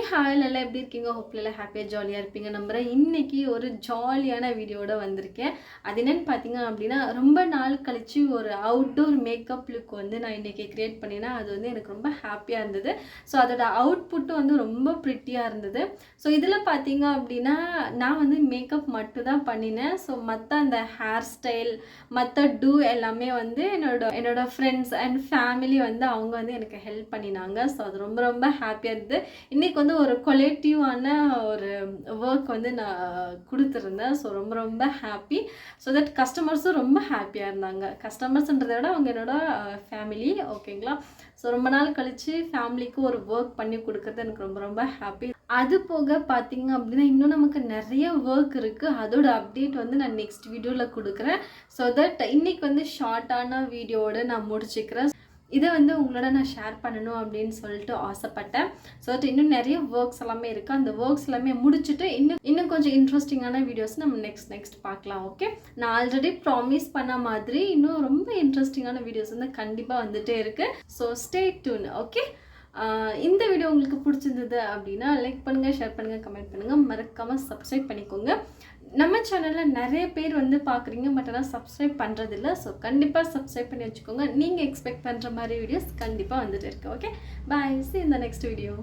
Hi நல்லா எப்படி இருக்கீங்க? ஹோப்ல ஹாப்பியாக ஜாலியாக இருப்பீங்க நம்புகிறேன். இன்றைக்கி ஒரு ஜாலியான வீடியோட வந்திருக்கேன். அது என்னென்னு பார்த்தீங்க அப்படின்னா, ரொம்ப நாள் கழித்து ஒரு அவுட்டோர் மேக்கப் லுக் வந்து நான் இன்றைக்கி க்ரியேட் பண்ணினேன். அது வந்து எனக்கு ரொம்ப ஹாப்பியாக இருந்தது. ஸோ அதோட அவுட்புட்டும் வந்து ரொம்ப ப்ரிட்டியாக இருந்தது. ஸோ இதில் பார்த்தீங்க அப்படின்னா, நான் வந்து மேக்கப் மட்டும் தான் பண்ணினேன். ஸோ மற்ற அந்த ஹேர் ஸ்டைல் மற்ற எல்லாமே வந்து என்னோட ஃப்ரெண்ட்ஸ் அண்ட் ஃபேமிலி வந்து அவங்க வந்து எனக்கு ஹெல்ப் பண்ணினாங்க. ஸோ அது ரொம்ப ரொம்ப ஹாப்பியாக இருந்தது. இன்றைக்கி வந்து ஒரு கொலேட்டிவான ஒரு ஒர்க் வந்து நான் கொடுத்துருந்தேன். ஸோ ரொம்ப ரொம்ப ஹாப்பி. ஸோ தட் கஸ்டமர்ஸும் ரொம்ப ஹாப்பியாக இருந்தாங்க. கஸ்டமர்ஸ்ன்றதை விட அவங்க என்னோட ஃபேமிலி. ஓகேங்களா? ஸோ ரொம்ப நாள் கழித்து ஃபேமிலிக்கு ஒரு ஒர்க் பண்ணி கொடுக்குறது எனக்கு ரொம்ப ரொம்ப ஹாப்பி. அது போக பார்த்தீங்க அப்படின்னா இன்னும் நமக்கு நிறைய ஒர்க் இருக்குது. அதோட அப்டேட் வந்து நான் நெக்ஸ்ட் வீடியோவில் கொடுக்குறேன். ஸோ தட் இன்றைக்கி வந்து ஷார்ட்டான வீடியோவோடு நான் முடிச்சுக்கிறேன். இதை வந்து உங்களோட நான் ஷேர் பண்ணணும் அப்படின்னு சொல்லிட்டு ஆசைப்பட்டேன். ஸோ தட் இன்னும் நிறைய ஒர்க்ஸ் எல்லாமே இருக்குது. அந்த ஒர்க்ஸ் எல்லாமே முடிச்சுட்டு இன்னும் கொஞ்சம் இன்ட்ரெஸ்டிங்கான வீடியோஸ் நம்ம நெக்ஸ்ட் பார்க்கலாம். ஓகே, நான் ஆல்ரெடி ப்ராமிஸ் பண்ண மாதிரி இன்னும் ரொம்ப இன்ட்ரெஸ்டிங்கான வீடியோஸ் வந்து கண்டிப்பாக வந்துகிட்டே இருக்குது. So stay tune. ஓகே, இந்த வீடியோ உங்களுக்கு பிடிச்சிருந்தது அப்படின்னா லைக் பண்ணுங்கள், ஷேர் பண்ணுங்கள், கமெண்ட் பண்ணுங்கள், மறக்காமல் சப்ஸ்கிரைப் பண்ணிக்கோங்க. நம்ம சேனலில் நிறைய பேர் வந்து பார்க்குறீங்க, பட் ஆனால் சப்ஸ்கிரைப் பண்ணுறதில்ல. ஸோ கண்டிப்பாக சப்ஸ்கிரைப் பண்ணி வச்சுக்கோங்க. நீங்கள் எக்ஸ்பெக்ட் பண்ணுற மாதிரி வீடியோஸ் கண்டிப்பாக வந்துட்டு இருக்கு. Okay, bye. See you in the next video.